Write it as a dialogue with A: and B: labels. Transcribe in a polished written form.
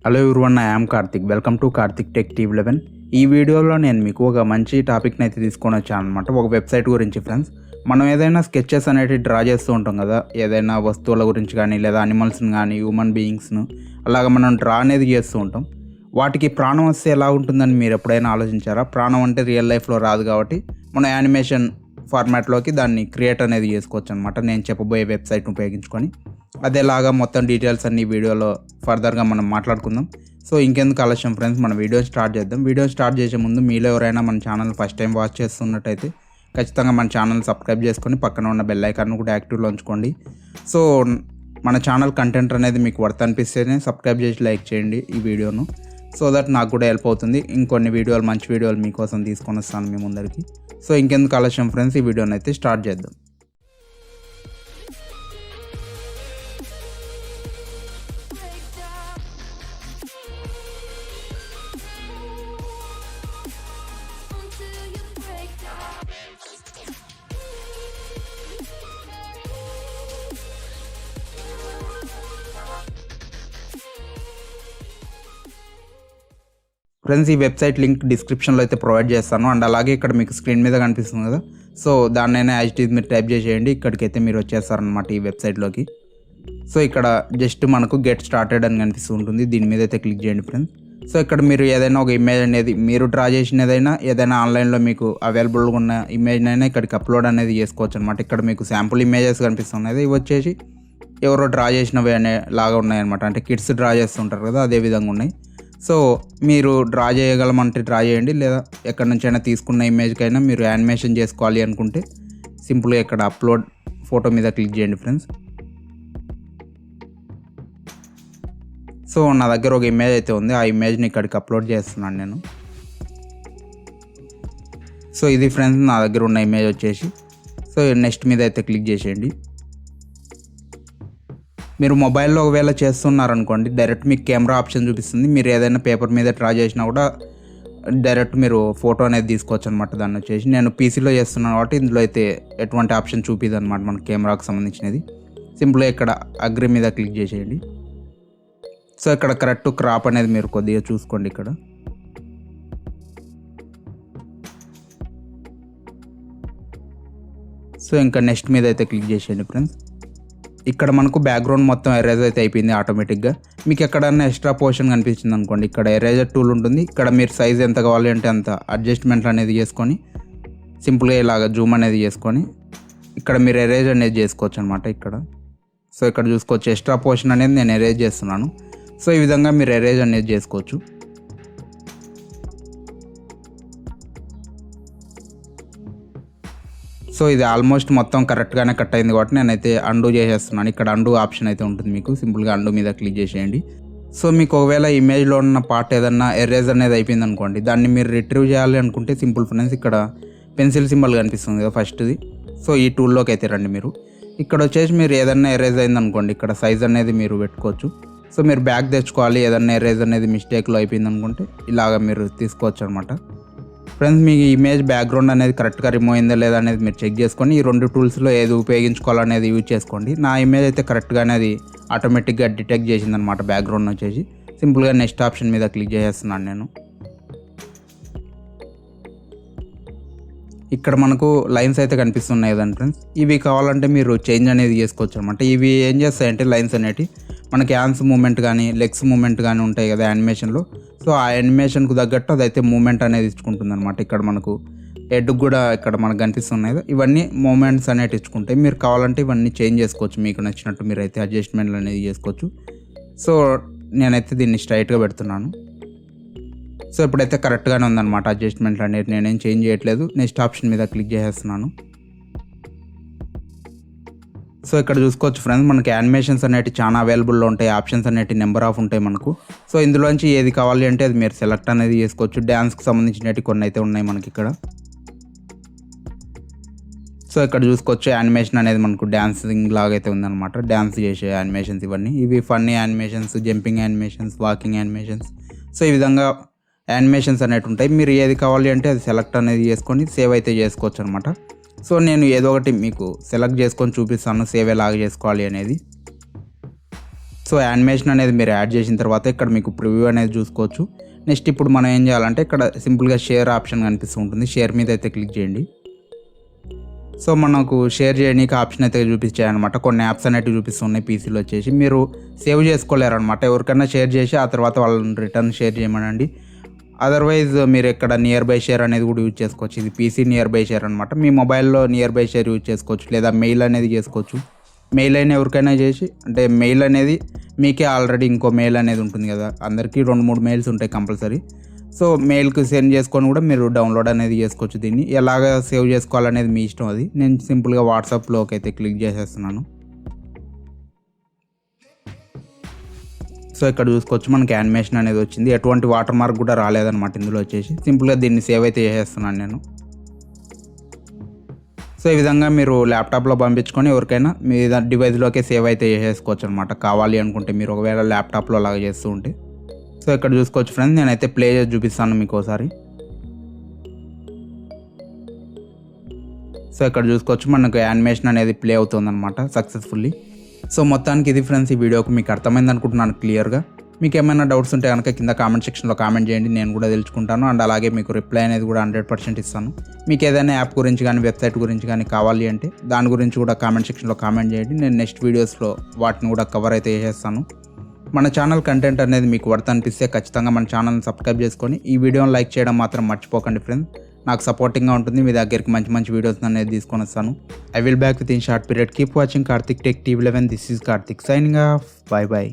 A: Hello everyone, I am Karthik. Welcome to Karthik tech TV 11. ఈ వీడియోలో నేను మీకు ఒక మంచి టాపిక్ని అయితే తీసుకొని వచ్చాను అనమాట. ఒక వెబ్సైట్ గురించి ఫ్రెండ్స్. మనం ఏదైనా స్కెచెస్ అనేవి డ్రా చేస్తూ ఉంటాం కదా, ఏదైనా వస్తువుల గురించి కానీ లేదా అనిమల్స్ని కానీ హ్యూమన్ బీయింగ్స్ను అలాగ మనం డ్రా అనేది చేస్తూ ఉంటాం. వాటికి ప్రాణం వస్తే ఎలా ఉంటుందని మీరు ఎప్పుడైనా ఆలోచించారా? ప్రాణం అంటే రియల్ లైఫ్లో రాదు కాబట్టి మనం యానిమేషన్ ఫార్మాట్లోకి దాన్ని క్రియేట్ అనేది చేసుకోవచ్చు అనమాట, నేను చెప్పబోయే వెబ్సైట్ని ఉపయోగించుకొని. అదేలాగా మొత్తం డీటెయిల్స్ అన్ని వీడియోలో ఫర్దర్గా మనం మాట్లాడుకుందాం. సో ఇంకెందుకు ఆలస్యం ఫ్రెండ్స్, మన వీడియో స్టార్ట్ చేద్దాం. వీడియో స్టార్ట్ చేసే ముందు మీలో ఎవరైనా మన ఛానల్ ఫస్ట్ టైం వాచ్ చేస్తున్నట్టయితే ఖచ్చితంగా మన ఛానల్ సబ్స్క్రైబ్ చేసుకొని పక్కన ఉన్న బెల్ ఐకాన్ కూడా యాక్టివ్లో ఉంచుకోండి. సో మన ఛానల్ కంటెంట్ అనేది మీకు వర్త్ అనిపిస్తేనే సబ్స్క్రైబ్ చేసి లైక్ చేయండి ఈ వీడియోను, సో దట్ నాకు కూడా హెల్ప్ అవుతుంది. ఇంకొన్ని వీడియోలు మంచి వీడియోలు మీకోసం తీసుకొని వస్తాను మీ ముందరికి. సో ఇంకెందుకు ఆలస్యం ఫ్రెండ్స్, ఈ వీడియోని అయితే స్టార్ట్ చేద్దాం. ఫ్రెండ్స్, ఈ వెబ్సైట్ లింక్ డిస్క్రిప్షన్లో అయితే ప్రొవైడ్ చేస్తాను. అండ్ అలాగే ఇక్కడ మీకు స్క్రీన్ మీద కనిపిస్తుంది కదా, సో దాన్నైనా యాజ్ మీరు టైప్ చేసేయండి, ఇక్కడికైతే మీరు వచ్చేస్తారనమాట ఈ వెబ్సైట్లోకి. సో ఇక్కడ జస్ట్ మనకు గెట్ స్టార్టెడ్ అని కనిపిస్తూ ఉంటుంది, దీని మీద అయితే క్లిక్ చేయండి ఫ్రెండ్స్. సో ఇక్కడ మీరు ఏదైనా ఒక ఇమేజ్ అనేది మీరు డ్రా చేసినదైనా ఏదైనా ఆన్లైన్లో మీకు అవైలబుల్గా ఉన్న ఇమేజ్నైనా ఇక్కడికి అప్లోడ్ అనేది చేసుకోవచ్చు అనమాట. ఇక్కడ మీకు శాంపుల్ ఇమేజెస్ కనిపిస్తున్నాయి, ఇవి వచ్చేసి ఎవరో డ్రా చేసినవి అనే లాగా ఉన్నాయన్నమాట, అంటే కిడ్స్ డ్రా చేస్తుంటారు కదా, అదే విధంగా ఉన్నాయి. సో మీరు డ్రా చేయగలమంటే డ్రా చేయండి, లేదా ఎక్కడి నుంచైనా తీసుకున్న ఇమేజ్కైనా మీరు యానిమేషన్ చేసుకోవాలి అనుకుంటే సింపుల్గా ఇక్కడ అప్లోడ్ ఫోటో మీద క్లిక్ చేయండి ఫ్రెండ్స్. సో నా దగ్గర ఒక ఇమేజ్ అయితే ఉంది, ఆ ఇమేజ్ని ఇక్కడికి అప్లోడ్ చేస్తున్నాను నేను. సో ఇది ఫ్రెండ్స్ నా దగ్గర ఉన్న ఇమేజ్ వచ్చేసి. సో నెక్స్ట్ మీద అయితే క్లిక్ చేసేయండి. మీరు మొబైల్లో ఒకవేళ చేస్తున్నారనుకోండి, డైరెక్ట్ మీకు కెమెరా ఆప్షన్ చూపిస్తుంది. మీరు ఏదైనా పేపర్ మీద డ్రా చేసినా కూడా డైరెక్ట్ మీరు ఫోటో అనేది తీసుకోవచ్చు అనమాట. దాన్ని వచ్చేసి నేను పీసీలో చేస్తున్నాను కాబట్టి ఇందులో అయితే ఎటువంటి ఆప్షన్ చూపిదు అనమాట మన కెమెరాకు సంబంధించినది. సింపుల్గా ఇక్కడ అగ్రి మీద క్లిక్ చేసేయండి. సో ఇక్కడ కరెక్ట్ క్రాప్ అనేది మీరు కొద్దిగా చూసుకోండి ఇక్కడ. సో ఇంకా నెక్స్ట్ మీద అయితే క్లిక్ చేసేయండి ఫ్రెండ్స్. ఇక్కడ మనకు బ్యాక్గ్రౌండ్ మొత్తం ఎరేజ్ అయితే అయిపోయింది ఆటోమేటిక్గా. మీకు ఎక్కడన్నా ఎక్స్ట్రా పోర్షన్ కనిపించింది అనుకోండి, ఇక్కడ ఎరేజర్ టూల్ ఉంటుంది. ఇక్కడ మీరు సైజ్ ఎంత కావాలి అంటే అంత అడ్జస్ట్మెంట్లు అనేది చేసుకొని సింపుల్గా ఇలాగ జూమ్ అనేది చేసుకొని ఇక్కడ మీరు ఎరేజ్ అనేది చేసుకోవచ్చు అనమాట ఇక్కడ. సో ఇక్కడ చూసుకోవచ్చు ఎక్స్ట్రా పోర్షన్ అనేది నేను ఎరేజ్ చేస్తున్నాను. సో ఈ విధంగా మీరు ఎరేజ్ అనేది చేసుకోవచ్చు. సో ఇది ఆల్మోస్ట్ మొత్తం కరెక్ట్గానే కట్ అయింది కాబట్టి నేనైతే అండూ చేసేస్తున్నాను. ఇక్కడ అండూ ఆప్షన్ అయితే ఉంటుంది మీకు, సింపుల్గా అండూ మీద క్లిక్ చేసేయండి. సో మీకు ఒకవేళ ఇమేజ్లో ఉన్న పార్ట్ ఏదన్నా ఎరేజ్ అనేది అయిపోయింది అనుకోండి, దాన్ని మీరు రిట్రీవ్ చేయాలి అనుకుంటే సింపుల్ ఫ్రెండ్స్, ఇక్కడ పెన్సిల్ సింబల్ కనిపిస్తుంది కదా ఫస్ట్ది. సో ఈ టూల్లోకి అయితే రండి మీరు. ఇక్కడ వచ్చేసి మీరు ఏదన్నా ఎరేజ్ అయింది అనుకోండి, ఇక్కడ సైజ్ అనేది మీరు పెట్టుకోవచ్చు. సో మీరు బ్యాక్ తెచ్చుకోవాలి, ఏదన్నా ఎరేజ్ అనేది మిస్టేక్లో అయిపోయింది అనుకుంటే ఇలాగ మీరు తీసుకోవచ్చు అనమాట. ఫ్రెండ్స్, మీ ఇమేజ్ బ్యాక్గ్రౌండ్ అనేది కరెక్ట్గా రిమూవ్ అయిందా లేదా అనేది మీరు చెక్ చేసుకొని ఈ రెండు టూల్స్లో ఏది ఉపయోగించుకోవాలనేది యూజ్ చేసుకోండి. నా ఇమేజ్ అయితే కరెక్ట్గా అనేది ఆటోమేటిక్గా డిటెక్ట్ చేసిందనమాట బ్యాక్గ్రౌండ్ వచ్చేసి. సింపుల్గా నెక్స్ట్ ఆప్షన్ మీద క్లిక్ చేసేస్తున్నాను నేను. ఇక్కడ మనకు లైన్స్ అయితే కనిపిస్తున్నాయి కదండి ఫ్రెండ్స్, ఇవి కావాలంటే మీరు చేంజ్ అనేది చేసుకోవచ్చు అనమాట. ఇవి ఏం చేస్తాయంటే లైన్స్ అనేవి మనకి హ్యాండ్స్ మూమెంట్ కానీ లెగ్స్ మూమెంట్ కానీ ఉంటాయి కదా యానిమేషన్లో. సో ఆ యానిమేషన్కు తగ్గట్టు అదైతే మూమెంట్ అనేది ఇచ్చుకుంటుంది అనమాట. ఇక్కడ మనకు హెడ్ కూడా ఇక్కడ మనకు కనిపిస్తున్నాయి కదా, ఇవన్నీ మూమెంట్స్ అనేవి ఇచ్చుకుంటాయి. మీరు కావాలంటే ఇవన్నీ చేంజ్ చేసుకోవచ్చు, మీకు నచ్చినట్టు మీరు అయితే అడ్జస్ట్మెంట్లు అనేది చేసుకోవచ్చు. సో నేనైతే దీన్ని స్ట్రైట్గా పెడుతున్నాను. సో ఇప్పుడైతే కరెక్ట్గానే ఉందన్నమాట అడ్జస్ట్మెంట్లు అనేది, నేనేం చేంజ్ చేయట్లేదు. నెక్స్ట్ ఆప్షన్ మీద క్లిక్ చేసేస్తున్నాను. సో ఇక్కడ చూసుకోవచ్చు ఫ్రెండ్స్, మనకి యానిమేషన్స్ అనేవి చాలా అవైలబుల్లో ఉంటాయి, ఆప్షన్స్ అనేవి నెంబర్ ఆఫ్ ఉంటాయి మనకు. సో ఇందులోంచి ఏది కావాలి అంటే అది మీరు సెలెక్ట్ అనేది చేసుకోవచ్చు. డ్యాన్స్కి సంబంధించినవి కొన్ని అయితే ఉన్నాయి మనకి ఇక్కడ. సో ఇక్కడ చూసుకోవచ్చు యానిమేషన్ అనేది మనకు డ్యాన్సింగ్ లాగా అయితే ఉందన్నమాట, డ్యాన్స్ చేసే యానిమేషన్స్ ఇవన్నీ. ఇవి funny animations, jumping animations, walking animations. So ఈ విధంగా యానిమేషన్స్ అనేవి ఉంటాయి. మీరు ఏది కావాలి అంటే అది సెలెక్ట్ అనేది చేసుకొని సేవ్ అయితే చేసుకోవచ్చు అనమాట. సో నేను ఏదో ఒకటి మీకు సెలెక్ట్ చేసుకొని చూపిస్తాను సేవ్ ఎలాగ చేసుకోవాలి అనేది. సో యానిమేషన్ అనేది మీరు యాడ్ చేసిన తర్వాత ఇక్కడ మీకు ప్రివ్యూ అనేది చూసుకోవచ్చు. నెక్స్ట్ ఇప్పుడు మనం ఏం చేయాలంటే ఇక్కడ సింపుల్గా షేర్ ఆప్షన్ కనిపిస్తూ ఉంటుంది. షేర్ మీద అయితే క్లిక్ చేయండి. సో మనకు షేర్ చేయడానికి ఆప్షన్ అయితే చూపించాయన్నమాట. కొన్ని యాప్స్ అనేవి చూపిస్తున్నాయి పీసీలో వచ్చేసి. మీరు సేవ్ చేసుకోలేరనమాట. ఎవరికైనా షేర్ చేసి ఆ తర్వాత వాళ్ళని రిటర్న్ షేర్ చేయమనండి. అదర్వైజ్ మీరు ఇక్కడ నియర్ బై షేర్ అనేది కూడా యూజ్ చేసుకోవచ్చు. ఇది పీసీ నియర్ బై షేర్ అనమాట. మీ మొబైల్లో నియర్ బై షేర్ యూజ్ చేసుకోవచ్చు, లేదా మెయిల్ అనేది చేసుకోవచ్చు. మెయిల్ అయినా ఎవరికైనా చేసి, అంటే మెయిల్ అనేది మీకే ఆల్రెడీ ఇంకో మెయిల్ అనేది ఉంటుంది కదా, అందరికీ 2-3 మెయిల్స్ ఉంటాయి కంపల్సరీ. సో మెయిల్కి సెండ్ చేసుకొని కూడా మీరు డౌన్లోడ్ అనేది చేసుకోవచ్చు. దీన్ని ఎలాగ సేవ్ చేసుకోవాలనేది మీ ఇష్టం. అది నేను సింపుల్గా వాట్సాప్లోకి అయితే క్లిక్ చేసేస్తున్నాను. సో ఇక్కడ చూసుకోవచ్చు మనకి యానిమేషన్ అనేది వచ్చింది. ఎటువంటి వాటర్ మార్క్ కూడా రాలేదన్నమాట ఇందులో వచ్చేసి. సింపుల్గా దీన్ని సేవ్ అయితే చేసేస్తున్నాను నేను. సో ఈ విధంగా మీరు ల్యాప్టాప్లో పంపించుకొని ఎవరికైనా మీ డివైస్లోకే సేవ్ అయితే చేసేసుకోవచ్చు అనమాట, కావాలి అనుకుంటే మీరు ఒకవేళ ల్యాప్టాప్లో అలాగ చేస్తూ ఉంటే. సో ఇక్కడ చూసుకోవచ్చు ఫ్రెండ్స్, నేనైతే ప్లే చేసి చూపిస్తాను మీకు ఒకసారి. సో ఇక్కడ చూసుకోవచ్చు మనకు యానిమేషన్ అనేది ప్లే అవుతుందన్నమాట సక్సెస్ఫుల్లీ. సో మొత్తానికి ఇది ఫ్రెండ్స్, ఈ వీడియోకి మీకు అర్థమైంది అనుకుంటున్నాను క్లియర్గా. మీకు ఏమైనా డౌట్స్ ఉంటే కనుక కింద కామెంట్ సెక్షన్లో కామెంట్ చేయండి, నేను కూడా తెలుసుకుంటాను. అండ్ అలాగే మీకు రిప్లై అనేది కూడా 100% ఇస్తాను. మీకు ఏదైనా యాప్ గురించి కానీ వెబ్సైట్ గురించి కానీ కావాలి అంటే దాని గురించి కూడా కామెంట్ సెక్షన్లో కామెంట్ చేయండి. నేను నెక్స్ట్ వీడియోస్లో వాటిని కూడా కవర్ అయితే చేసేస్తాను. మన ఛానల్ కంటెంట్ అనేది మీకు వర్త్ అనిపిస్తే ఖచ్చితంగా మన ఛానల్ని సబ్స్క్రైబ్ చేసుకొని ఈ వీడియోని లైక్ చేయడం మాత్రం మర్చిపోకండి ఫ్రెండ్స్. నాకు సపోర్టింగ్గా ఉంటుంది. మీ దగ్గరికి మంచి వీడియోస్ అనేది తీసుకొని వస్తాను. I will back with in short period. Keep watching Karthik tech TV 11. This is Karthik signing off. By.